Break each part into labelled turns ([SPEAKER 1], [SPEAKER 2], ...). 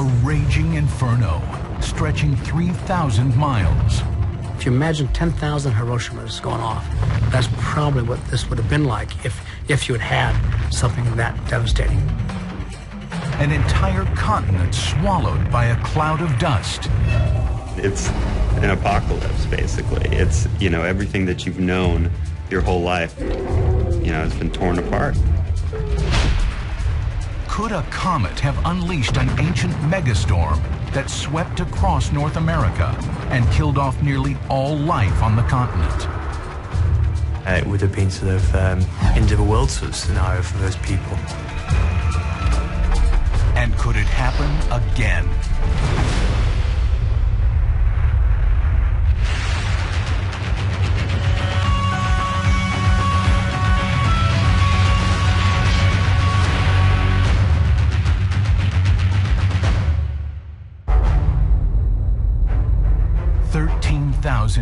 [SPEAKER 1] A raging inferno stretching 3,000 miles.
[SPEAKER 2] If you imagine 10,000 Hiroshimas going off, that's probably what this would have been like if you had something that devastating.
[SPEAKER 1] An entire continent swallowed by a cloud of dust.
[SPEAKER 3] It's an apocalypse, basically. It's, everything that you've known your whole life, has been torn apart.
[SPEAKER 1] Could a comet have unleashed an ancient megastorm that swept across North America and killed off nearly all life on the continent?
[SPEAKER 4] It would have been sort of end of a world sort of scenario for those people.
[SPEAKER 1] And could it happen again?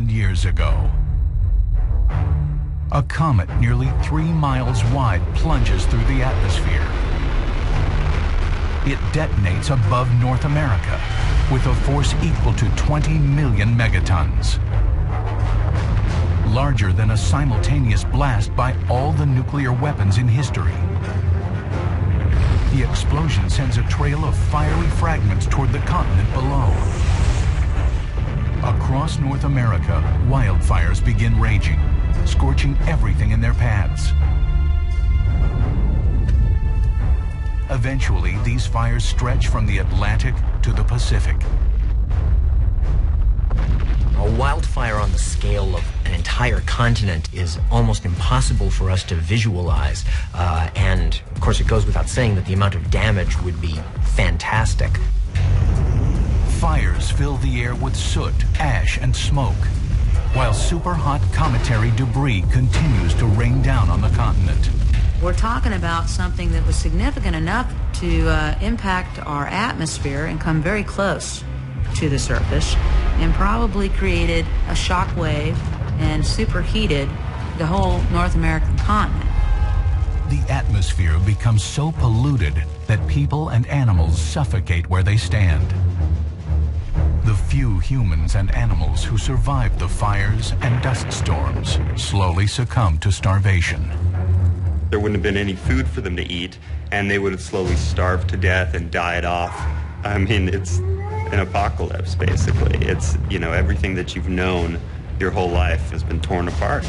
[SPEAKER 1] Years ago, a comet nearly 3 miles wide plunges through the atmosphere. It detonates above North America with a force equal to 20 million megatons, larger than a simultaneous blast by all the nuclear weapons in history. The explosion sends a trail of fiery fragments toward the continent below. Across North America, wildfires begin raging, scorching everything in their paths. Eventually, these fires stretch from the Atlantic to the Pacific.
[SPEAKER 5] A wildfire on the scale of an entire continent is almost impossible for us to visualize. And, of course, it goes without saying that the amount of damage would be fantastic.
[SPEAKER 1] Fires fill the air with soot, ash, and smoke, while super-hot cometary debris continues to rain down on the continent.
[SPEAKER 6] We're talking about something that was significant enough to impact our atmosphere and come very close to the surface, and probably created a shock wave and superheated the whole North American continent.
[SPEAKER 1] The atmosphere becomes so polluted that people and animals suffocate where they stand. The few humans and animals who survived the fires and dust storms slowly succumb to starvation.
[SPEAKER 3] There wouldn't have been any food for them to eat, and they would have slowly starved to death and died off. I mean, it's an apocalypse, basically. It's, everything that you've known your whole life has been torn apart.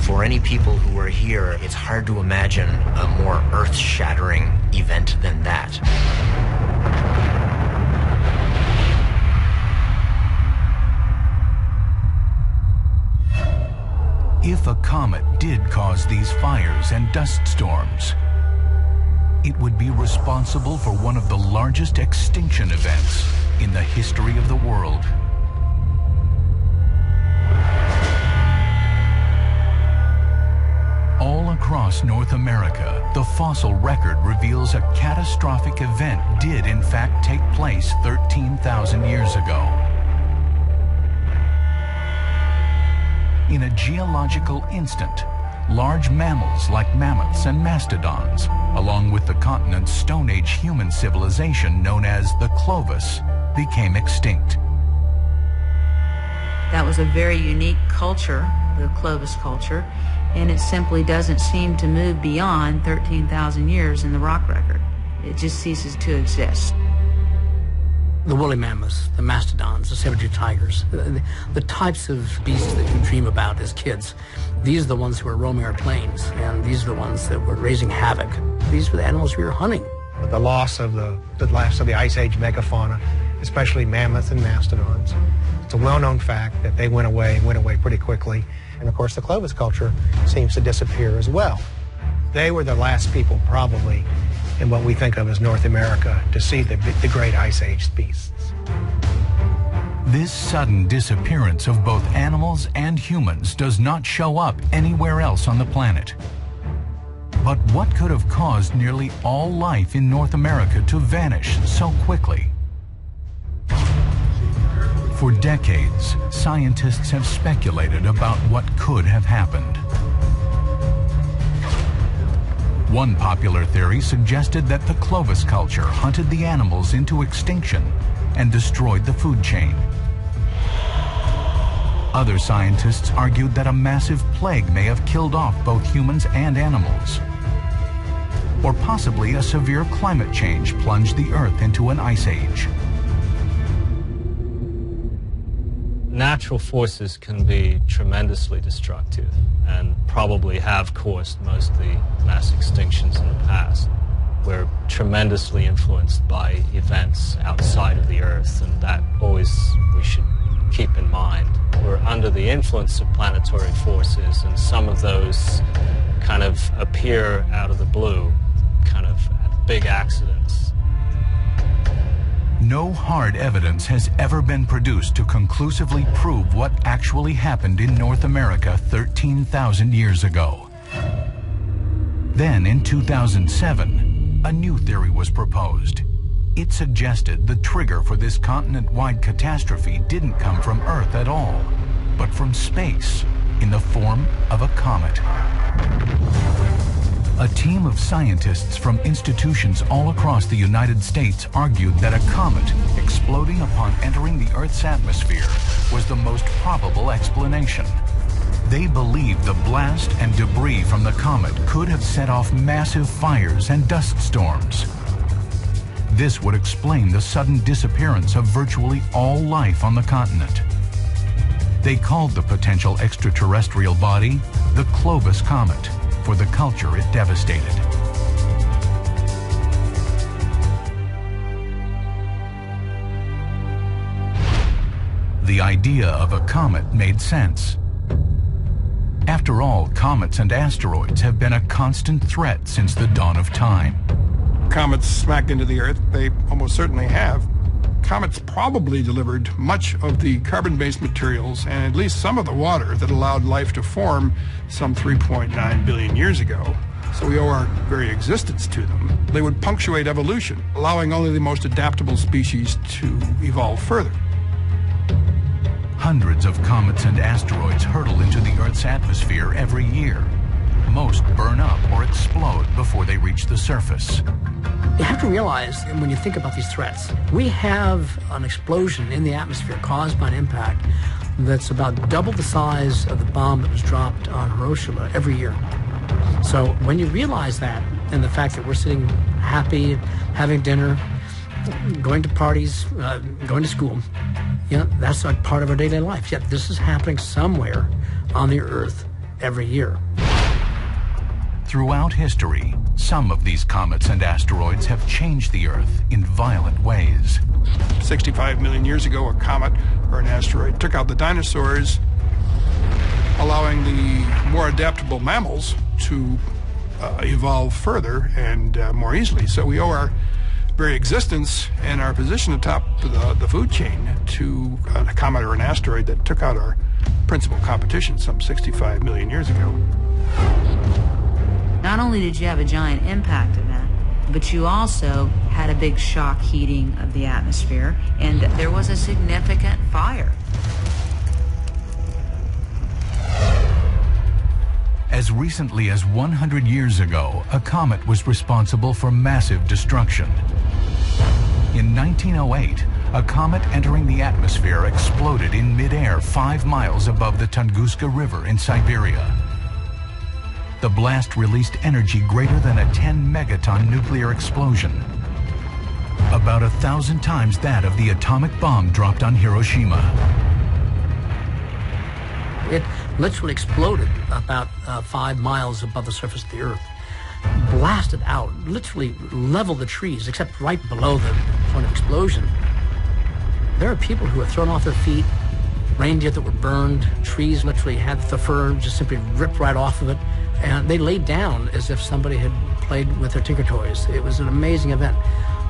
[SPEAKER 5] For any people who are here, it's hard to imagine a more earth-shattering event than that.
[SPEAKER 1] If a comet did cause these fires and dust storms, it would be responsible for one of the largest extinction events in the history of the world. All across North America, the fossil record reveals a catastrophic event did in fact take place 13,000 years ago. In a geological instant, large mammals like mammoths and mastodons, along with the continent's Stone Age human civilization known as the Clovis, became extinct.
[SPEAKER 6] That was a very unique culture, the Clovis culture, and it simply doesn't seem to move beyond 13,000 years in the rock record. It just ceases to exist.
[SPEAKER 2] The woolly mammoths, the mastodons, the saber-tooth tigers, the types of beasts that you dream about as kids. These are the ones who were roaming our plains, and these are the ones that were raising havoc. These were the animals we were hunting.
[SPEAKER 7] The loss of the Ice Age megafauna, especially mammoths and mastodons. It's a well-known fact that they went away pretty quickly. And of course, the Clovis culture seems to disappear as well. They were the last people, probably, in what we think of as North America, to see the great Ice Age beasts.
[SPEAKER 1] This sudden disappearance of both animals and humans does not show up anywhere else on the planet. But what could have caused nearly all life in North America to vanish so quickly? For decades, scientists have speculated about what could have happened. One popular theory suggested that the Clovis culture hunted the animals into extinction and destroyed the food chain. Other scientists argued that a massive plague may have killed off both humans and animals. Or possibly a severe climate change plunged the Earth into an ice age.
[SPEAKER 8] Natural forces can be tremendously destructive and probably have caused most of the mass extinctions in the past. We're tremendously influenced by events outside of the Earth, and that always we should keep in mind. We're under the influence of planetary forces, and some of those kind of appear out of the blue, kind of big accidents.
[SPEAKER 1] No hard evidence has ever been produced to conclusively prove what actually happened in North America 13,000 years ago. Then, in 2007, a new theory was proposed. It suggested the trigger for this continent-wide catastrophe didn't come from Earth at all, but from space, in the form of a comet. A team of scientists from institutions all across the United States argued that a comet exploding upon entering the Earth's atmosphere was the most probable explanation. They believed the blast and debris from the comet could have set off massive fires and dust storms. This would explain the sudden disappearance of virtually all life on the continent. They called the potential extraterrestrial body the Clovis Comet, for the culture it devastated. The idea of a comet made sense. After all, comets and asteroids have been a constant threat since the dawn of time.
[SPEAKER 9] Comets smack into the Earth, they almost certainly have. Comets probably delivered much of the carbon-based materials and at least some of the water that allowed life to form some 3.9 billion years ago. So we owe our very existence to them. They would punctuate evolution, allowing only the most adaptable species to evolve further.
[SPEAKER 1] Hundreds of comets and asteroids hurtle into the Earth's atmosphere every year. Most burn up or explode before they reach the surface.
[SPEAKER 2] You have to realize, when you think about these threats, we have an explosion in the atmosphere caused by an impact that's about double the size of the bomb that was dropped on Hiroshima every year. So when you realize that, and the fact that we're sitting happy, having dinner, going to parties, going to school, you know, that's like part of our daily life. Yet this is happening somewhere on the Earth every year.
[SPEAKER 1] Throughout history, some of these comets and asteroids have changed the Earth in violent ways.
[SPEAKER 9] 65 million years ago, a comet or an asteroid took out the dinosaurs, allowing the more adaptable mammals to evolve further and more easily. So we owe our very existence and our position atop the food chain to a comet or an asteroid that took out our principal competition some 65 million years ago.
[SPEAKER 6] Not only did you have a giant impact event, but you also had a big shock heating of the atmosphere, and there was a significant fire.
[SPEAKER 1] As recently as 100 years ago, a comet was responsible for massive destruction. In 1908, a comet entering the atmosphere exploded in midair 5 miles above the Tunguska River in Siberia. The blast released energy greater than a 10-megaton nuclear explosion, about 1,000 times that of the atomic bomb dropped on Hiroshima.
[SPEAKER 2] It literally exploded about 5 miles above the surface of the Earth, blasted out, literally leveled the trees, except right below the point of explosion. There are people who were thrown off their feet, reindeer that were burned, trees literally had the fur just simply ripped right off of it, and they laid down as if somebody had played with their Tinker Toys. It was an amazing event.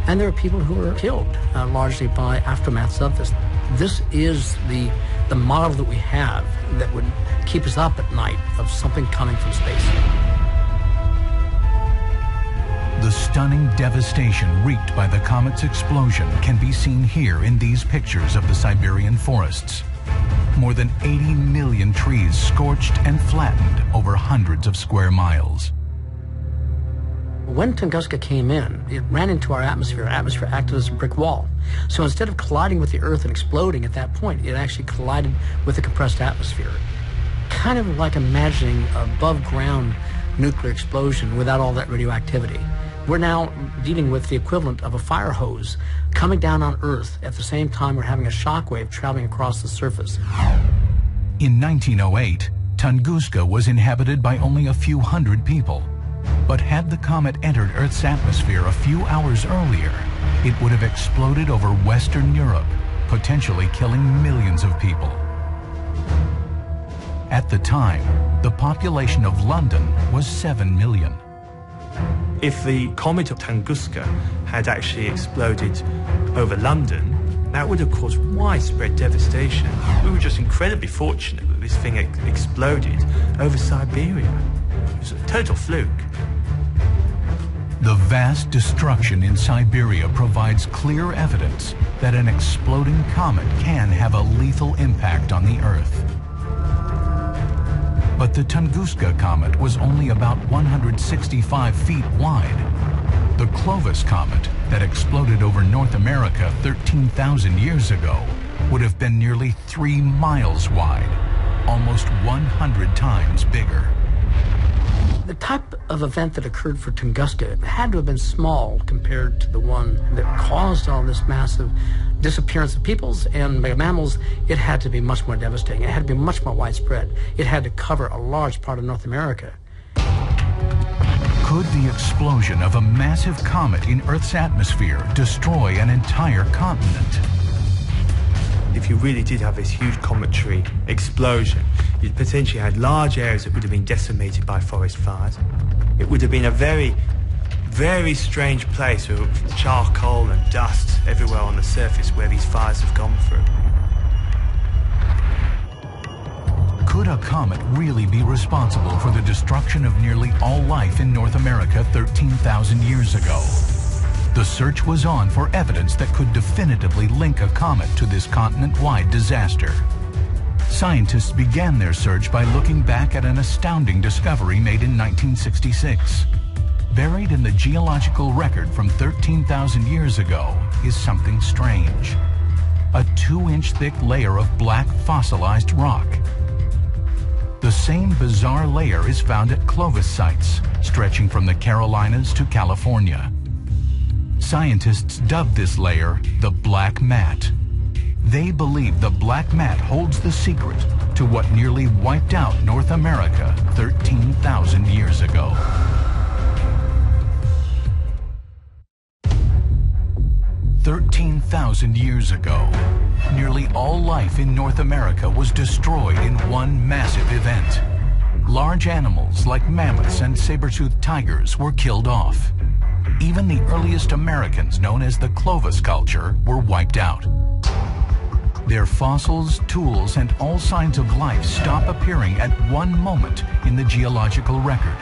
[SPEAKER 2] And there are people who were killed, largely by aftermaths of this. This is the model that we have that would keep us up at night of something coming from space.
[SPEAKER 1] The stunning devastation wreaked by the comet's explosion can be seen here in these pictures of the Siberian forests. More than 80 million trees scorched and flattened over hundreds of square miles.
[SPEAKER 2] When Tunguska came in, it ran into our atmosphere. Our atmosphere acted as a brick wall. So instead of colliding with the Earth and exploding at that point, it actually collided with the compressed atmosphere. Kind of like imagining above-ground nuclear explosion without all that radioactivity. We're now dealing with the equivalent of a fire hose coming down on Earth at the same time we're having a shock wave traveling across the surface.
[SPEAKER 1] In 1908, Tunguska was inhabited by only a few hundred people. But had the comet entered Earth's atmosphere a few hours earlier, it would have exploded over Western Europe, potentially killing millions of people. At the time, the population of London was 7 million.
[SPEAKER 4] If the comet of Tunguska had actually exploded over London, that would have caused widespread devastation. We were just incredibly fortunate that this thing exploded over Siberia. It was a total fluke.
[SPEAKER 1] The vast destruction in Siberia provides clear evidence that an exploding comet can have a lethal impact on the Earth. But the Tunguska comet was only about 165 feet wide. The Clovis comet that exploded over North America 13,000 years ago would have been nearly 3 miles wide, almost 100 times bigger.
[SPEAKER 2] The type of event that occurred for Tunguska had to have been small compared to the one that caused all this massive disappearance of peoples and mammals. It had to be much more devastating. It had to be much more widespread. It had to cover a large part of North America.
[SPEAKER 1] Could the explosion of a massive comet in Earth's atmosphere destroy an entire continent?
[SPEAKER 4] If you really did have this huge cometary explosion, you'd potentially had large areas that would have been decimated by forest fires. It would have been a very, very strange place with charcoal and dust everywhere on the surface where these fires have gone through.
[SPEAKER 1] Could a comet really be responsible for the destruction of nearly all life in North America 13,000 years ago? The search was on for evidence that could definitively link a comet to this continent-wide disaster. Scientists began their search by looking back at an astounding discovery made in 1966. Buried in the geological record from 13,000 years ago is something strange. A 2-inch thick layer of black fossilized rock. The same bizarre layer is found at Clovis sites, stretching from the Carolinas to California. Scientists dubbed this layer the black mat. They believe the black mat holds the secret to what nearly wiped out North America 13,000 years ago. Years ago, nearly all life in North America was destroyed in one massive event. Large animals like mammoths and saber-toothed tigers were killed off. Even the earliest Americans, known as the Clovis culture, were wiped out. Their fossils, tools, and all signs of life stop appearing at one moment in the geological record.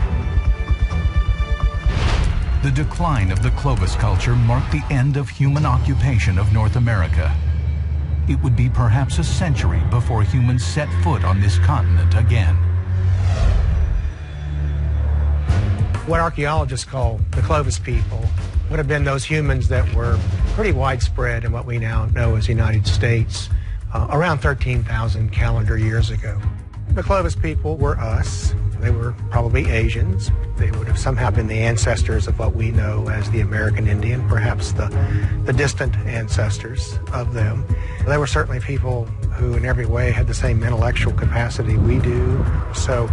[SPEAKER 1] The decline of the Clovis culture marked the end of human occupation of North America. It would be perhaps a century before humans set foot on this continent again.
[SPEAKER 7] What archaeologists call the Clovis people would have been those humans that were pretty widespread in what we now know as the United States around 13,000 calendar years ago. The Clovis people were us. They were probably Asians. They would have somehow been the ancestors of what we know as the American Indian, perhaps the distant ancestors of them. They were certainly people who in every way had the same intellectual capacity we do. So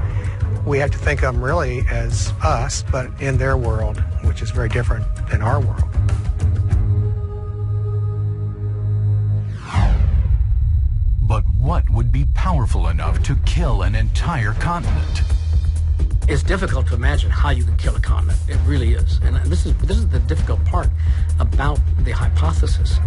[SPEAKER 7] we have to think of them really as us, but in their world, which is very different than our world.
[SPEAKER 1] But what would be powerful enough to kill an entire continent?
[SPEAKER 2] It's difficult to imagine how you can kill a comet. It really is. And this is the difficult part about the hypothesis.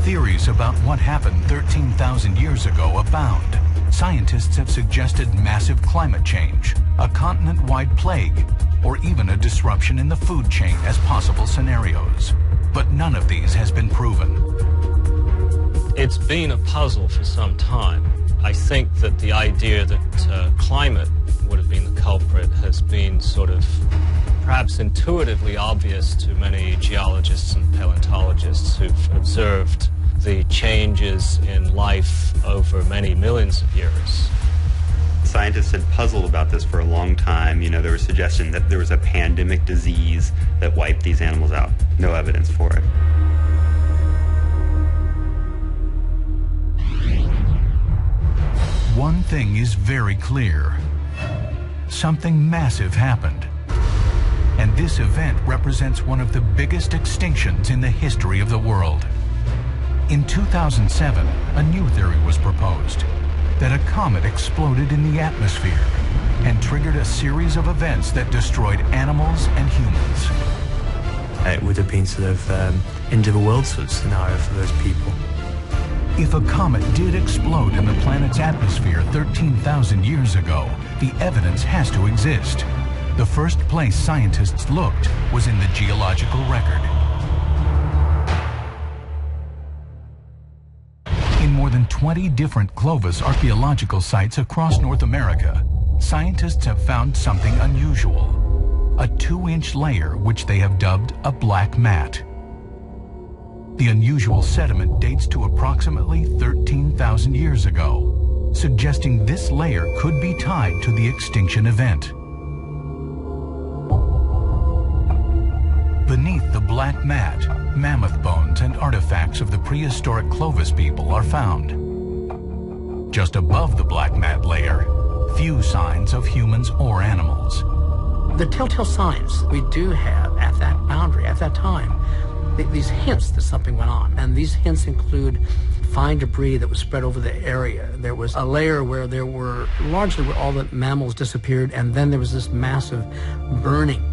[SPEAKER 1] Theories about what happened 13,000 years ago abound. Scientists have suggested massive climate change, a continent-wide plague, or even a disruption in the food chain as possible scenarios. But none of these has been proven.
[SPEAKER 8] It's been a puzzle for some time. I think that the idea that climate would have been the culprit has been sort of perhaps intuitively obvious to many geologists and paleontologists who've observed the changes in life over many millions of years.
[SPEAKER 3] Scientists had puzzled about this for a long time. You know, there was suggestion that there was a pandemic disease that wiped these animals out. No evidence for it.
[SPEAKER 1] One thing is very clear. Something massive happened. And this event represents one of the biggest extinctions in the history of the world. In 2007, a new theory was proposed, that a comet exploded in the atmosphere and triggered a series of events that destroyed animals and humans.
[SPEAKER 4] It would have been sort of end of the world sort of scenario for those people.
[SPEAKER 1] If a comet did explode in the planet's atmosphere 13,000 years ago, the evidence has to exist. The first place scientists looked was in the geological record. In more than 20 different Clovis archaeological sites across North America, scientists have found something unusual, a 2-inch layer which they have dubbed a black mat. The unusual sediment dates to approximately 13,000 years ago, suggesting this layer could be tied to the extinction event. Beneath the black mat, mammoth bones and artifacts of the prehistoric Clovis people are found. Just above the black mat layer, few signs of humans or animals.
[SPEAKER 2] The telltale signs we do have at that boundary, at that time, these hints that something went on. And these hints include fine debris that was spread over the area. There was a layer where there were largely where all the mammals disappeared, and then there was this massive burning.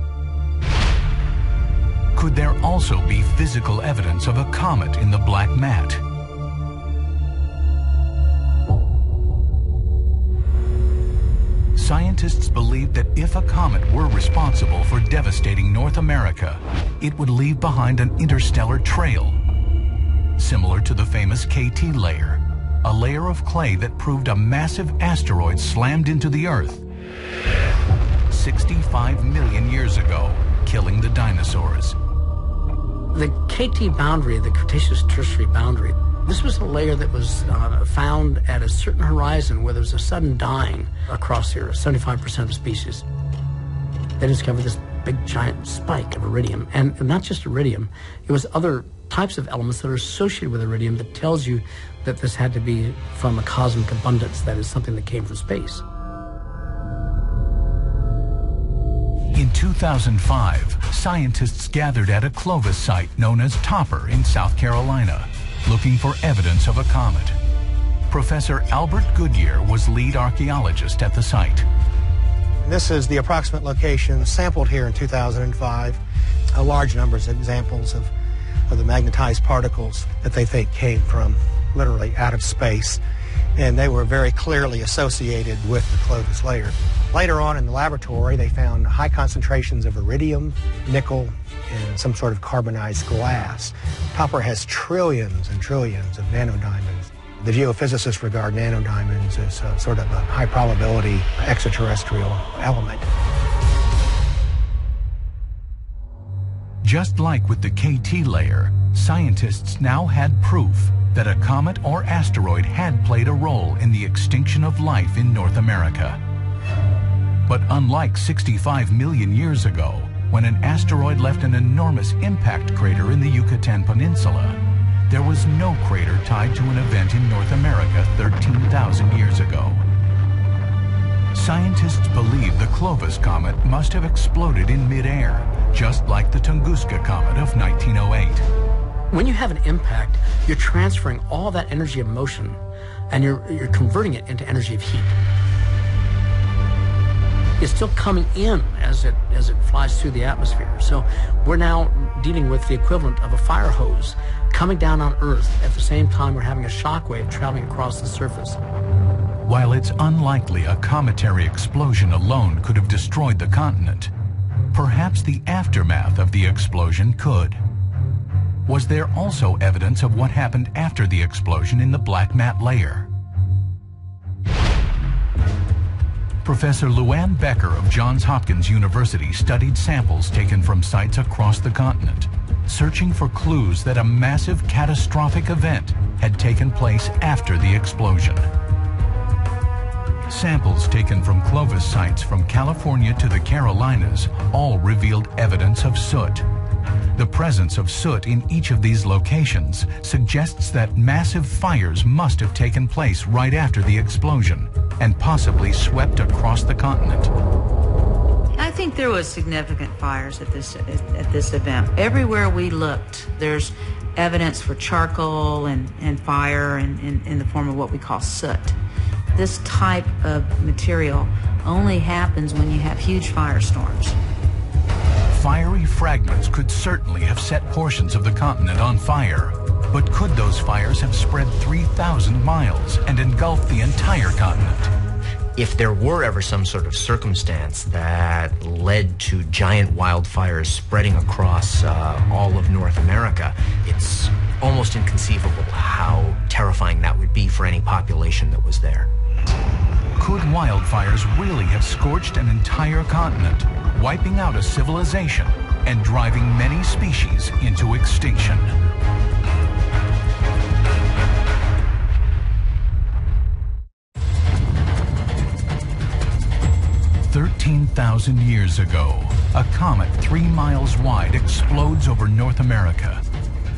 [SPEAKER 1] Could there also be physical evidence of a comet in the black mat? Scientists believe that if a comet were responsible for devastating North America, it would leave behind an interstellar trail, similar to the famous KT layer, a layer of clay that proved a massive asteroid slammed into the Earth 65 million years ago, killing the dinosaurs.
[SPEAKER 2] The KT boundary, the Cretaceous-Tertiary boundary, this was a layer that was found at a certain horizon where there was a sudden dying across here, 75% of species. They discovered this big giant spike of iridium, and not just iridium, it was other types of elements that are associated with iridium that tells you that this had to be from a cosmic abundance, that is something that came from space.
[SPEAKER 1] In 2005, scientists gathered at a Clovis site known as Topper in South Carolina, looking for evidence of a comet. Professor Albert Goodyear was lead archaeologist at the site.
[SPEAKER 7] This is the approximate location sampled here in 2005. A large number of examples of the magnetized particles that they think came from literally out of space, and they were very clearly associated with the Clovis layer. Later on in the laboratory, they found high concentrations of iridium, nickel, and some sort of carbonized glass. Topper has trillions and trillions of nanodiamonds. The geophysicists regard nanodiamonds as sort of a high probability extraterrestrial element.
[SPEAKER 1] Just like with the KT layer, scientists now had proof that a comet or asteroid had played a role in the extinction of life in North America. But unlike 65 million years ago, when an asteroid left an enormous impact crater in the Yucatan Peninsula, there was no crater tied to an event in North America 13,000 years ago. Scientists believe the Clovis comet must have exploded in midair, just like the Tunguska comet of 1908.
[SPEAKER 2] When you have an impact, you're transferring all that energy of motion, and you're converting it into energy of heat. It's still coming in as it flies through the atmosphere. So we're now dealing with the equivalent of a fire hose coming down on Earth at the same time we're having a shock wave traveling across the surface.
[SPEAKER 1] While it's unlikely a cometary explosion alone could have destroyed the continent, perhaps the aftermath of the explosion could. Was there also evidence of what happened after the explosion in the black mat layer? Professor Luann Becker of Johns Hopkins University studied samples taken from sites across the continent, searching for clues that a massive catastrophic event had taken place after the explosion. Samples taken from Clovis sites from California to the Carolinas all revealed evidence of soot. The presence of soot in each of these locations suggests that massive fires must have taken place right after the explosion and possibly swept across the continent.
[SPEAKER 6] I think there was significant fires at this event. Everywhere we looked, there's evidence for charcoal and fire in the form of what we call soot. This type of material only happens when you have huge firestorms.
[SPEAKER 1] Fiery fragments could certainly have set portions of the continent on fire, but could those fires have spread 3,000 miles and engulfed the entire continent?
[SPEAKER 5] If there were ever some sort of circumstance that led to giant wildfires spreading across all of North America, it's almost inconceivable how terrifying that would be for any population that was there.
[SPEAKER 1] Could wildfires really have scorched an entire continent, wiping out a civilization and driving many species into extinction? "13,000 years ago, a comet 3 miles wide explodes over North America.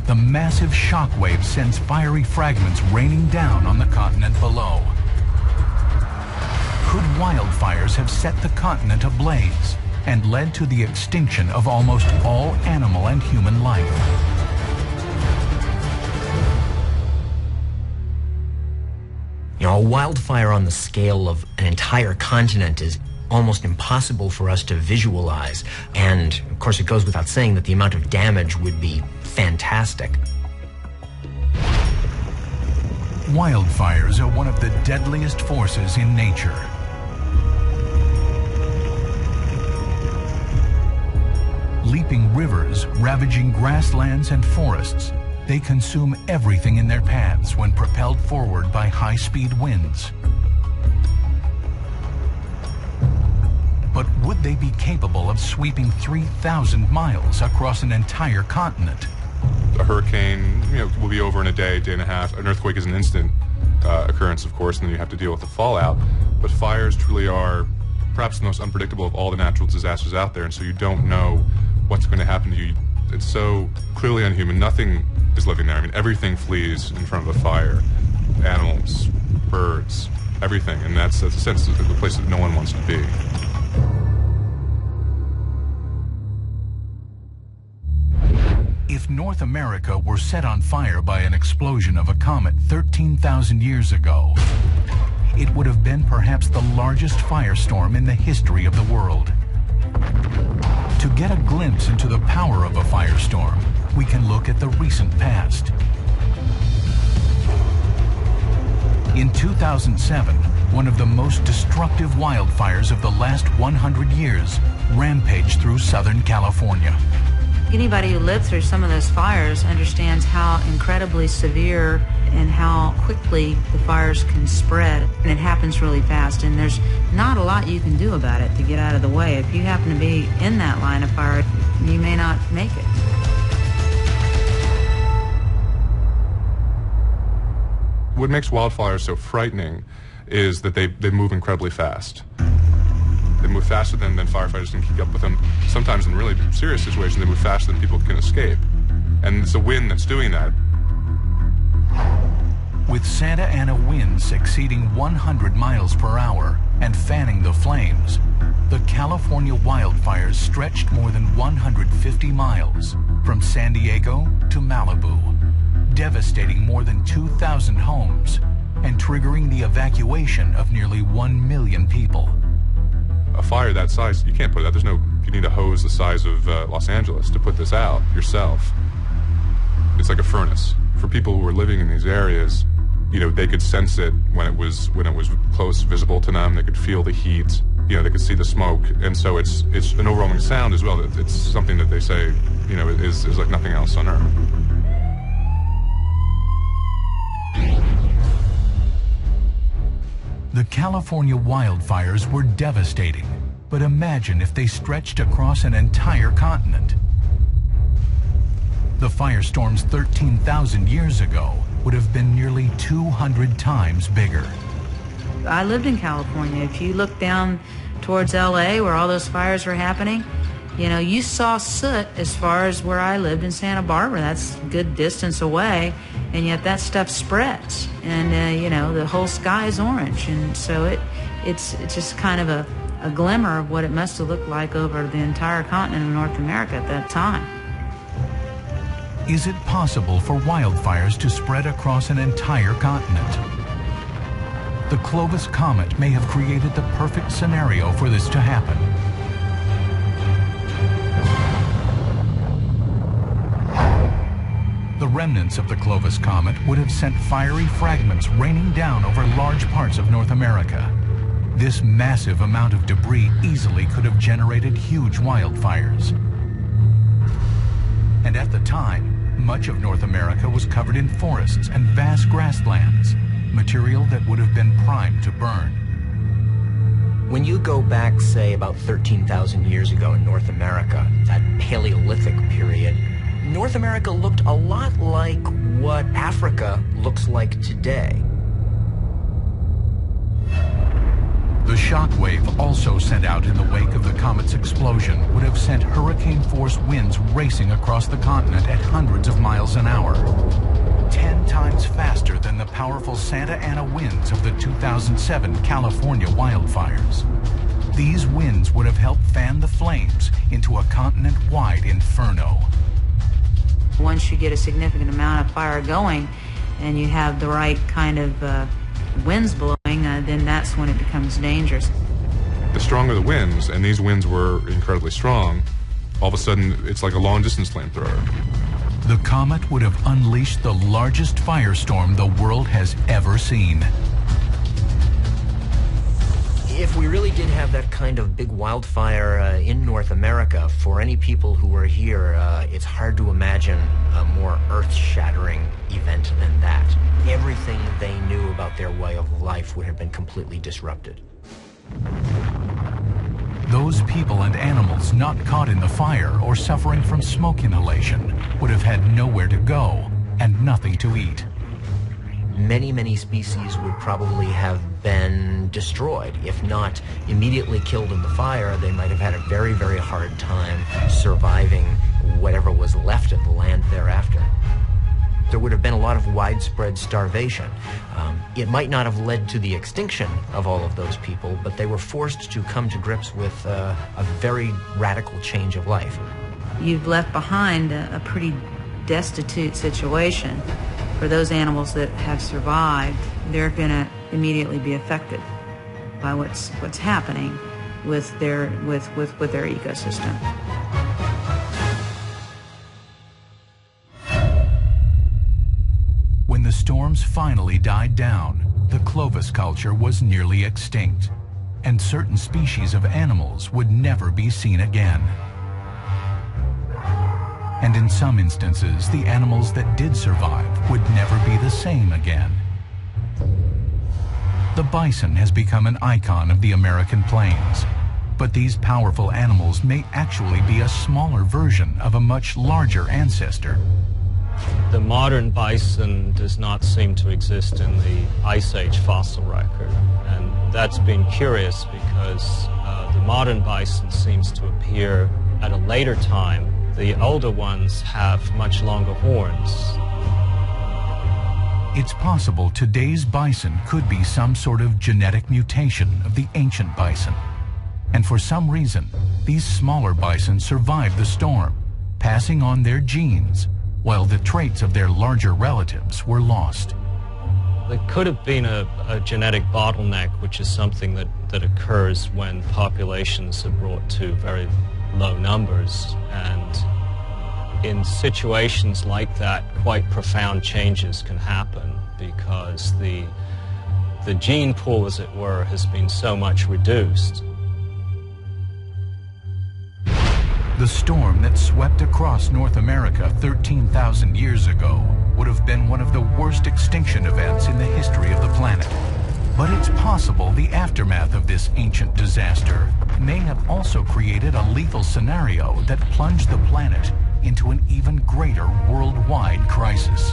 [SPEAKER 1] The massive shockwave sends fiery fragments raining down on the continent below. Could wildfires have set the continent ablaze and led to the extinction of almost all animal and human life?
[SPEAKER 5] You know, a wildfire on the scale of an entire continent is almost impossible for us to visualize. And, of course, it goes without saying that the amount of damage would be fantastic.
[SPEAKER 1] Wildfires are one of the deadliest forces in nature. Leaping rivers, ravaging grasslands and forests, they consume everything in their paths when propelled forward by high-speed winds. But would they be capable of sweeping 3,000 miles across an entire continent?
[SPEAKER 10] A hurricane, will be over in a day, day and a half. An earthquake is an instant occurrence, of course, and then you have to deal with the fallout. But fires truly are perhaps the most unpredictable of all the natural disasters out there, and so you don't know what's going to happen to you. It's so clearly unhuman. Nothing is living there. I mean, everything flees in front of a fire. Animals, birds, everything. And that's a sense of the place that no one wants to be.
[SPEAKER 1] If North America were set on fire by an explosion of a comet 13,000 years ago, it would have been perhaps the largest firestorm in the history of the world. To get a glimpse into the power of a firestorm, we can look at the recent past. In 2007, one of the most destructive wildfires of the last 100 years rampaged through Southern California.
[SPEAKER 6] Anybody who lived through some of those fires understands how incredibly severe and how quickly the fires can spread, and it happens really fast, and there's not a lot you can do about it to get out of the way. If you happen to be in that line of fire, you may not make it.
[SPEAKER 10] What makes wildfires so frightening is that they move incredibly fast. They move faster than firefighters can keep up with them. Sometimes in really serious situations, they move faster than people can escape. And it's the wind that's doing that.
[SPEAKER 1] With Santa Ana winds exceeding 100 miles per hour and fanning the flames, the California wildfires stretched more than 150 miles from San Diego to Malibu, devastating more than 2,000 homes and triggering the evacuation of nearly 1 million people.
[SPEAKER 10] A fire that size, you can't put it out. You need a hose the size of Los Angeles to put this out yourself. It's like a furnace. For people who were living in these areas, they could sense it when it was close, visible to them. They could feel the heat. They could see the smoke, and so it's an overwhelming sound as well. It's something that they say, is like nothing else on Earth.
[SPEAKER 1] The California wildfires were devastating, but imagine if they stretched across an entire continent. The firestorms 13,000 years ago would have been nearly 200 times bigger.
[SPEAKER 6] I lived in California. If you look down towards LA where all those fires were happening, you know, you saw soot as far as where I lived in Santa Barbara. That's a good distance away, and yet that stuff spreads, and you know, the whole sky is orange, and so it's just kind of a glimmer of what it must have looked like over the entire continent of North America at that time.
[SPEAKER 1] Is it possible for wildfires to spread across an entire continent? The Clovis Comet may have created the perfect scenario for this to happen. The remnants of the Clovis Comet would have sent fiery fragments raining down over large parts of North America. This massive amount of debris easily could have generated huge wildfires. And at the time, much of North America was covered in forests and vast grasslands, material that would have been primed to burn.
[SPEAKER 5] When you go back, say, about 13,000 years ago in North America, that Paleolithic period, North America looked a lot like what Africa looks like today.
[SPEAKER 1] The shockwave also sent out in the wake of the comet's explosion would have sent hurricane-force winds racing across the continent at hundreds of miles an hour, 10 times faster than the powerful Santa Ana winds of the 2007 California wildfires. These winds would have helped fan the flames into a continent-wide inferno.
[SPEAKER 6] Once you get a significant amount of fire going and you have the right kind of winds blowing, then that's when it becomes dangerous.
[SPEAKER 10] The stronger the winds, and these winds were incredibly strong, all of a sudden it's like a long-distance flamethrower.
[SPEAKER 1] The comet would have unleashed the largest firestorm the world has ever seen.
[SPEAKER 5] If we really did have that kind of big wildfire in North America, for any people who were here, it's hard to imagine a more earth-shattering event than that. Everything they knew about their way of life would have been completely disrupted.
[SPEAKER 1] Those people and animals not caught in the fire or suffering from smoke inhalation would have had nowhere to go and nothing to eat.
[SPEAKER 5] Many, many species would probably have been destroyed. If not immediately killed in the fire, they might have had a very, very hard time surviving whatever was left of the land thereafter. There would have been a lot of widespread starvation. It might not have led to the extinction of all of those people, but they were forced to come to grips with a very radical change of life.
[SPEAKER 6] You've left behind a pretty destitute situation. For those animals that have survived, they're going to immediately be affected by what's happening with their ecosystem.
[SPEAKER 1] When the storms finally died down, the Clovis culture was nearly extinct, and certain species of animals would never be seen again. And in some instances, the animals that did survive would never be the same again. The bison has become an icon of the American plains, but these powerful animals may actually be a smaller version of a much larger ancestor.
[SPEAKER 8] The modern bison does not seem to exist in the Ice Age fossil record, and that's been curious because the modern bison seems to appear at a later time. The older ones have much longer horns.
[SPEAKER 1] It's possible today's bison could be some sort of genetic mutation of the ancient bison. And for some reason, these smaller bison survived the storm, passing on their genes, while the traits of their larger relatives were lost.
[SPEAKER 8] There could have been a genetic bottleneck, which is something that occurs when populations are brought to very low numbers, and in situations like that, quite profound changes can happen because the gene pool, as it were, has been so much reduced.
[SPEAKER 1] The storm that swept across North America 13,000 years ago would have been one of the worst extinction events in the history of the planet. But it's possible the aftermath of this ancient disaster may have also created a lethal scenario that plunged the planet into an even greater worldwide crisis.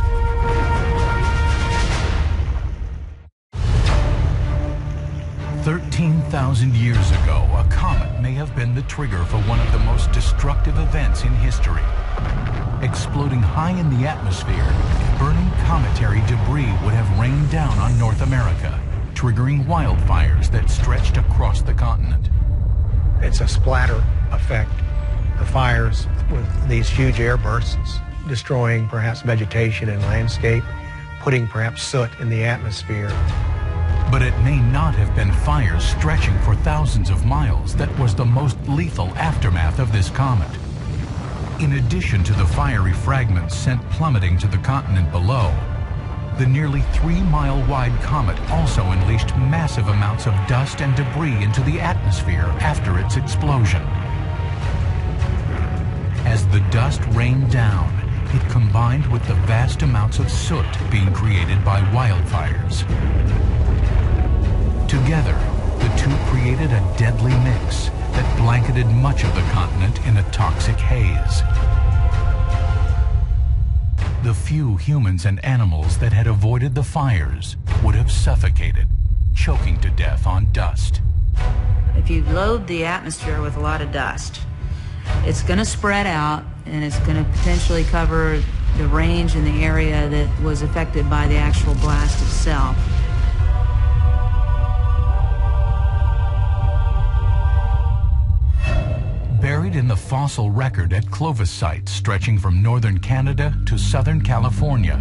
[SPEAKER 1] "13,000 years ago, a comet may have been the trigger for one of the most destructive events in history. Exploding high in the atmosphere, burning cometary debris would have rained down on North America, triggering wildfires that stretched across the continent.
[SPEAKER 7] It's a splatter effect. The fires with these huge air bursts, destroying perhaps vegetation and landscape, putting perhaps soot in the atmosphere.
[SPEAKER 1] But it may not have been fires stretching for thousands of miles that was the most lethal aftermath of this comet. In addition to the fiery fragments sent plummeting to the continent below, the nearly 3-mile-wide comet also unleashed massive amounts of dust and debris into the atmosphere after its explosion. As the dust rained down, it combined with the vast amounts of soot being created by wildfires. Together, the two created a deadly mix that blanketed much of the continent in a toxic haze. The few humans and animals that had avoided the fires would have suffocated, choking to death on dust.
[SPEAKER 6] If you load the atmosphere with a lot of dust, it's going to spread out and it's going to potentially cover the range and the area that was affected by the actual blast itself.
[SPEAKER 1] Buried in the fossil record at Clovis sites stretching from northern Canada to southern California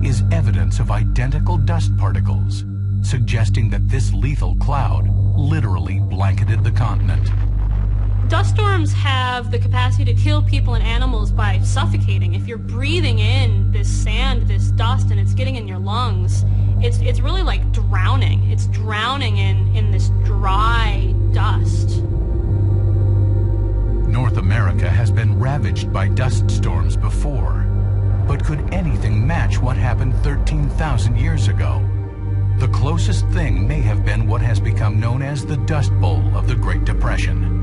[SPEAKER 1] is evidence of identical dust particles, suggesting that this lethal cloud literally blanketed the continent.
[SPEAKER 11] Dust storms have the capacity to kill people and animals by suffocating. If you're breathing in this sand, this dust, and it's getting in your lungs, it's really like drowning. It's drowning in this dry dust.
[SPEAKER 1] North America has been ravaged by dust storms before, but could anything match what happened 13,000 years ago? The closest thing may have been what has become known as the Dust Bowl of the Great Depression.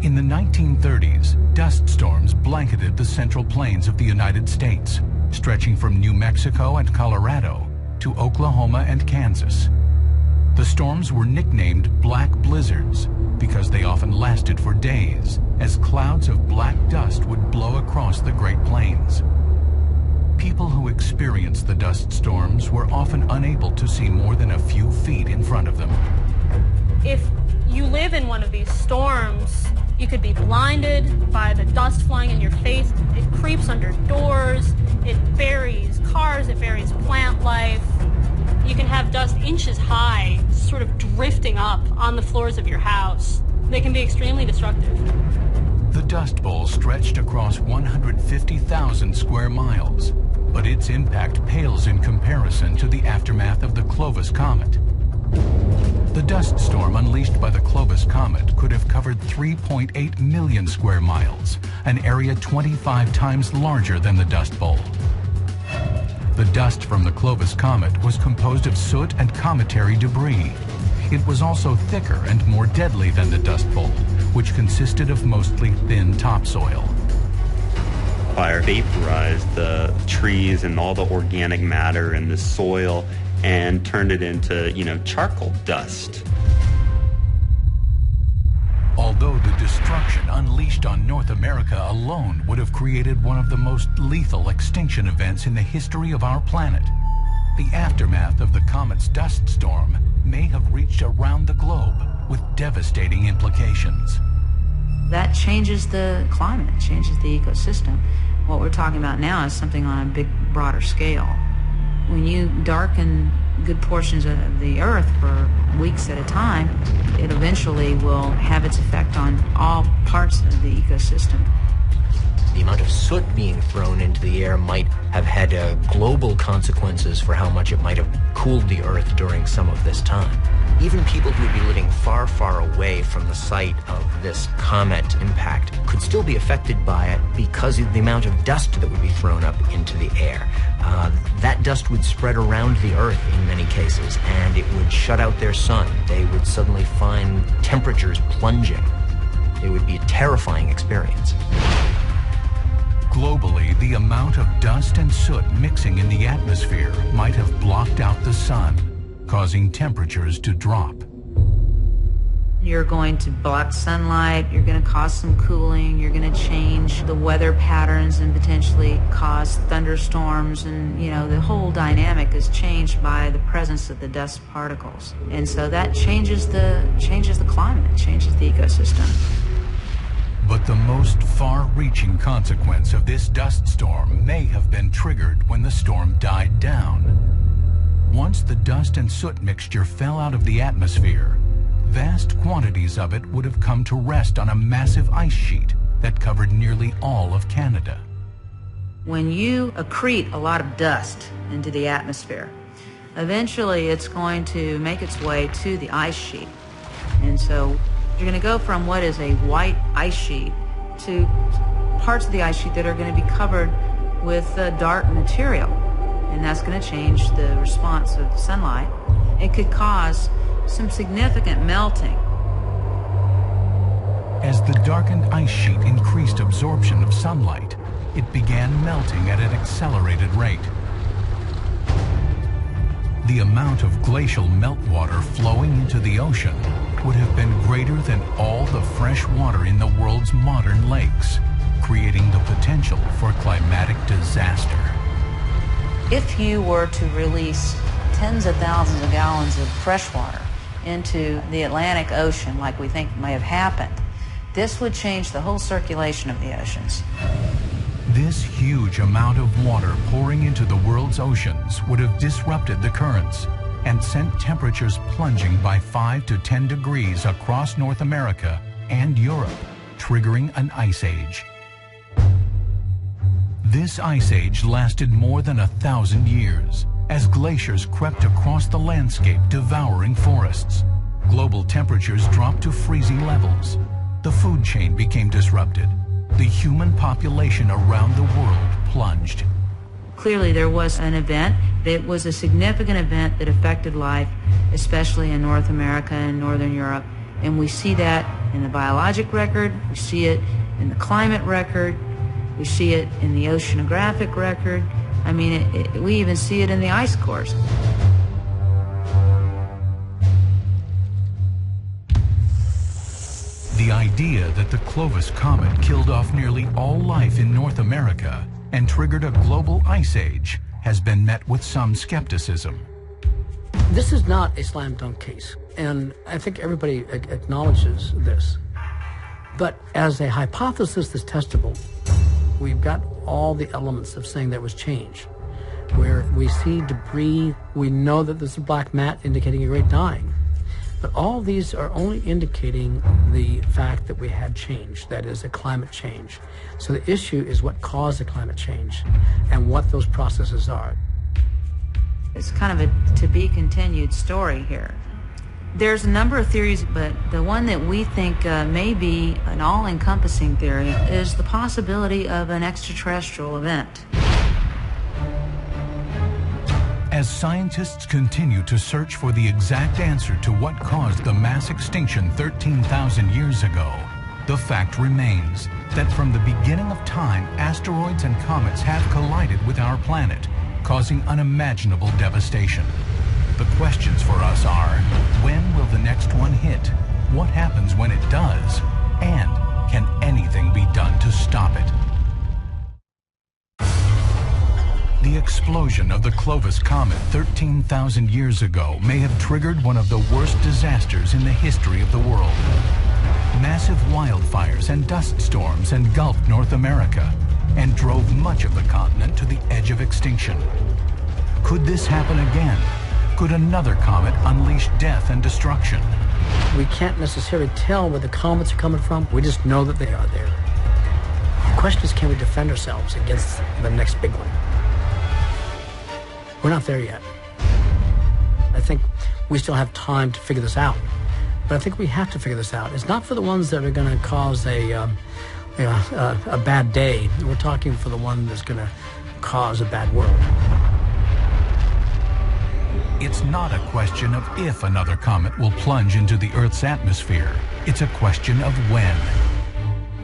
[SPEAKER 1] In the 1930s, dust storms blanketed the central plains of the United States, stretching from New Mexico and Colorado to Oklahoma and Kansas. The storms were nicknamed black blizzards because they often lasted for days as clouds of black dust would blow across the Great Plains. People who experienced the dust storms were often unable to see more than a few feet in front of them.
[SPEAKER 11] If you live in one of these storms, you could be blinded by the dust flying in your face. It creeps under doors, it buries cars, it buries plant life. You can have dust inches high, sort of drifting up on the floors of your house. They can be extremely destructive.
[SPEAKER 1] The Dust Bowl stretched across 150,000 square miles, but its impact pales in comparison to the aftermath of the Clovis Comet. The dust storm unleashed by the Clovis Comet could have covered 3.8 million square miles, an area 25 times larger than the Dust Bowl. The dust from the Clovis Comet was composed of soot and cometary debris. It was also thicker and more deadly than the Dust Bowl, which consisted of mostly thin topsoil.
[SPEAKER 3] Fire vaporized the trees and all the organic matter in the soil and turned it into, charcoal dust.
[SPEAKER 1] Although the destruction unleashed on North America alone would have created one of the most lethal extinction events in the history of our planet, the aftermath of the comet's dust storm may have reached around the globe with devastating implications.
[SPEAKER 6] That changes the climate, changes the ecosystem. What we're talking about now is something on a big, broader scale. When you darken good portions of the Earth for weeks at a time, it eventually will have its effect on all parts of the ecosystem.
[SPEAKER 5] The amount of soot being thrown into the air might have had global consequences for how much it might have cooled the Earth during some of this time. Even people who would be living far, far away from the site of this comet impact could could still be affected by it because of the amount of dust that would be thrown up into the air. That dust would spread around the Earth in many cases, and it would shut out their sun. They would suddenly find temperatures plunging. It would be a terrifying experience.
[SPEAKER 1] Globally, the amount of dust and soot mixing in the atmosphere might have blocked out the sun, causing temperatures to drop.
[SPEAKER 6] You're going to block sunlight, you're going to cause some cooling, you're going to change the weather patterns and potentially cause thunderstorms, and the whole dynamic is changed by the presence of the dust particles. And so that changes the climate, changes the ecosystem.
[SPEAKER 1] But the most far-reaching consequence of this dust storm may have been triggered when the storm died down. Once the dust and soot mixture fell out of the atmosphere, vast quantities of it would have come to rest on a massive ice sheet that covered nearly all of Canada.
[SPEAKER 6] When you accrete a lot of dust into the atmosphere, eventually it's going to make its way to the ice sheet. And so you're going to go from what is a white ice sheet to parts of the ice sheet that are going to be covered with dark material. And that's going to change the response of the sunlight. It could cause some significant melting.
[SPEAKER 1] As the darkened ice sheet increased absorption of sunlight, it began melting at an accelerated rate. The amount of glacial meltwater flowing into the ocean would have been greater than all the fresh water in the world's modern lakes, creating the potential for climatic disaster.
[SPEAKER 6] If you were to release tens of thousands of gallons of fresh water into the Atlantic Ocean, like we think may have happened, this would change the whole circulation of the oceans.
[SPEAKER 1] This huge amount of water pouring into the world's oceans would have disrupted the currents and sent temperatures plunging by 5 to 10 degrees across North America and Europe, triggering an ice age. This ice age lasted more than 1,000 years, as glaciers crept across the landscape, devouring forests. Global temperatures dropped to freezing levels. The food chain became disrupted. The human population around the world plunged.
[SPEAKER 6] Clearly there was an event. It was a significant event that affected life, especially in North America and Northern Europe. And we see that in the biologic record, we see it in the climate record, we see it in the oceanographic record. I mean, we even see it in the ice cores.
[SPEAKER 1] The idea that the Clovis Comet killed off nearly all life in North America and triggered a global ice age has been met with some skepticism.
[SPEAKER 2] This is not a slam dunk case, and I think everybody acknowledges this. But as a hypothesis that's testable, we've got all the elements of saying there was change. Where we see debris, we know that there's a black mat indicating a great dying. But all these are only indicating the fact that we had change, that is, a climate change. So the issue is what caused the climate change and what those processes are.
[SPEAKER 6] It's kind of a to-be-continued story here. There's a number of theories, but the one that we think may be an all-encompassing theory is the possibility of an extraterrestrial event.
[SPEAKER 1] As scientists continue to search for the exact answer to what caused the mass extinction 13,000 years ago, the fact remains that from the beginning of time, asteroids and comets have collided with our planet, causing unimaginable devastation. The questions for us are, when will the next one hit? What happens when it does? And can anything be done to stop it? The explosion of the Clovis Comet 13,000 years ago may have triggered one of the worst disasters in the history of the world. Massive wildfires and dust storms engulfed North America and drove much of the continent to the edge of extinction. Could this happen again? Could another comet unleash death and destruction?
[SPEAKER 2] We can't necessarily tell where the comets are coming from. We just know that they are there. The question is, can we defend ourselves against the next big one? We're not there yet. I think we still have time to figure this out. But I think we have to figure this out. It's not for the ones that are going to cause a a bad day. We're talking for the one that's going to cause a bad world.
[SPEAKER 1] It's not a question of if another comet will plunge into the Earth's atmosphere. It's a question of when.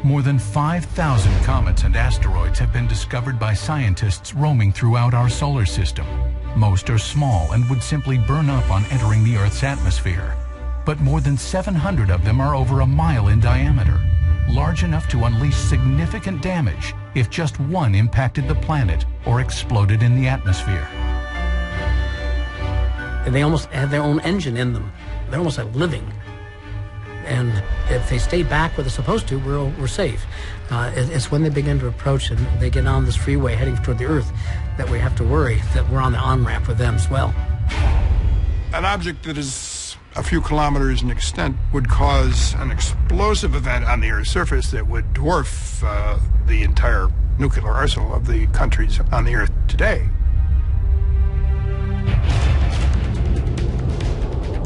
[SPEAKER 1] More than 5,000 comets and asteroids have been discovered by scientists roaming throughout our solar system. Most are small and would simply burn up on entering the Earth's atmosphere. But more than 700 of them are over a mile in diameter, large enough to unleash significant damage if just one impacted the planet or exploded in the atmosphere.
[SPEAKER 2] And they almost have their own engine in them. They're almost like living. And if they stay back where they're supposed to, we're safe. It's when they begin to approach and they get on this freeway heading toward the Earth that we have to worry that we're on the on-ramp with them as well.
[SPEAKER 9] An object that is a few kilometers in extent would cause an explosive event on the Earth's surface that would dwarf the entire nuclear arsenal of the countries on the Earth today.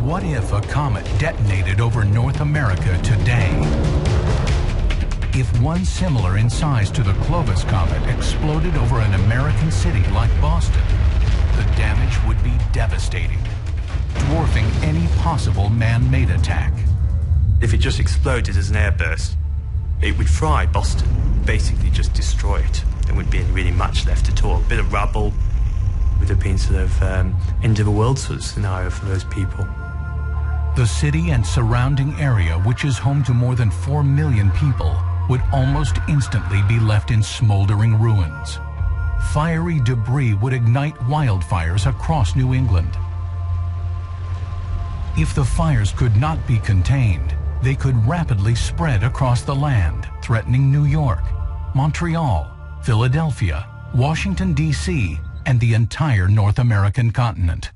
[SPEAKER 1] What if a comet detonated over North America today? If one similar in size to the Clovis comet exploded over an American city like Boston, the damage would be devastating, dwarfing any possible man-made attack.
[SPEAKER 4] If it just exploded as an airburst, it would fry Boston, basically just destroy it. There wouldn't be really much left at all. A bit of rubble would have been sort of end of the world sort of scenario for those people.
[SPEAKER 1] The city and surrounding area, which is home to more than 4 million people, would almost instantly be left in smoldering ruins. Fiery debris would ignite wildfires across New England. If the fires could not be contained, they could rapidly spread across the land, threatening New York, Montreal, Philadelphia, Washington, D.C., and the entire North American continent.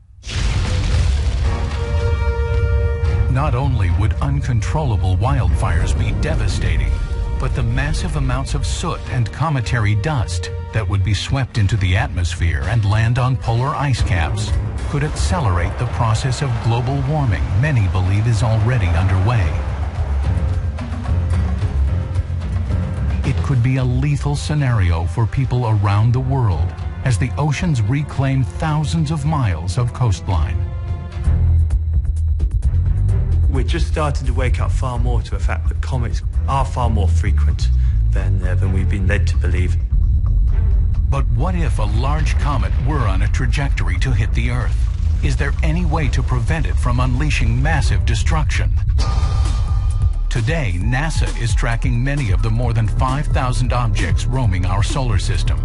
[SPEAKER 1] Not only would uncontrollable wildfires be devastating, but the massive amounts of soot and cometary dust that would be swept into the atmosphere and land on polar ice caps could accelerate the process of global warming many believe is already underway. It could be a lethal scenario for people around the world as the oceans reclaim thousands of miles of coastline.
[SPEAKER 4] We're just starting to wake up far more to the fact that comets are far more frequent than we've been led to believe.
[SPEAKER 1] But what if a large comet were on a trajectory to hit the Earth? Is there any way to prevent it from unleashing massive destruction? Today, NASA is tracking many of the more than 5,000 objects roaming our solar system.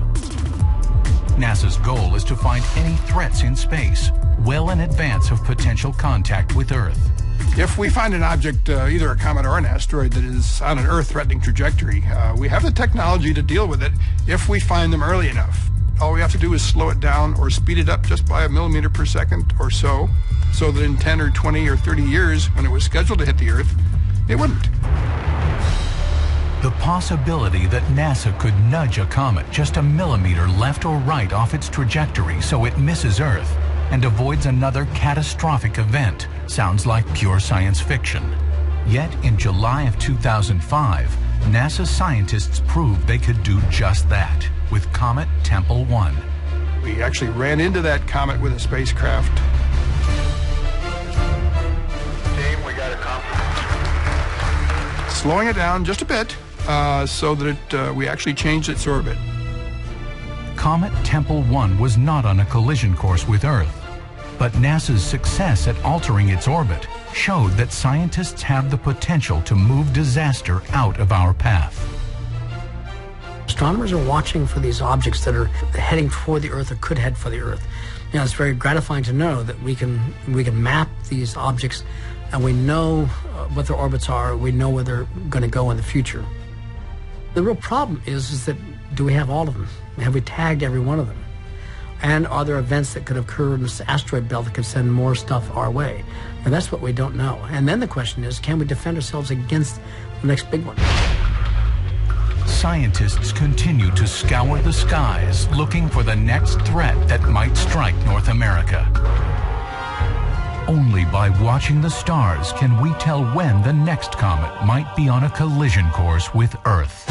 [SPEAKER 1] NASA's goal is to find any threats in space, well in advance of potential contact with Earth.
[SPEAKER 9] If we find an object, either a comet or an asteroid, that is on an Earth-threatening trajectory, we have the technology to deal with it if we find them early enough. All we have to do is slow it down or speed it up just by a millimeter per second or so that in 10 or 20 or 30 years, when it was scheduled to hit the Earth, it wouldn't.
[SPEAKER 1] The possibility that NASA could nudge a comet just a millimeter left or right off its trajectory so it misses Earth and avoids another catastrophic event sounds like pure science fiction. Yet in July of 2005, NASA scientists proved they could do just that with Comet Tempel 1.
[SPEAKER 9] We actually ran into that comet with a spacecraft.
[SPEAKER 12] Team, we got a compliment.
[SPEAKER 9] Slowing it down just a bit so that we actually changed its orbit.
[SPEAKER 1] Comet Tempel 1 was not on a collision course with Earth, but NASA's success at altering its orbit showed that scientists have the potential to move disaster out of our path.
[SPEAKER 2] Astronomers are watching for these objects that are heading toward the Earth or could head for the Earth. You know, it's very gratifying to know that we can map these objects and we know what their orbits are, we know where they're going to go in the future. The real problem is that do we have all of them? Have we tagged every one of them? And are there events that could occur in this asteroid belt that could send more stuff our way? And that's what we don't know. And then the question is, can we defend ourselves against the next big one?
[SPEAKER 1] Scientists continue to scour the skies looking for the next threat that might strike North America. Only by watching the stars can we tell when the next comet might be on a collision course with Earth.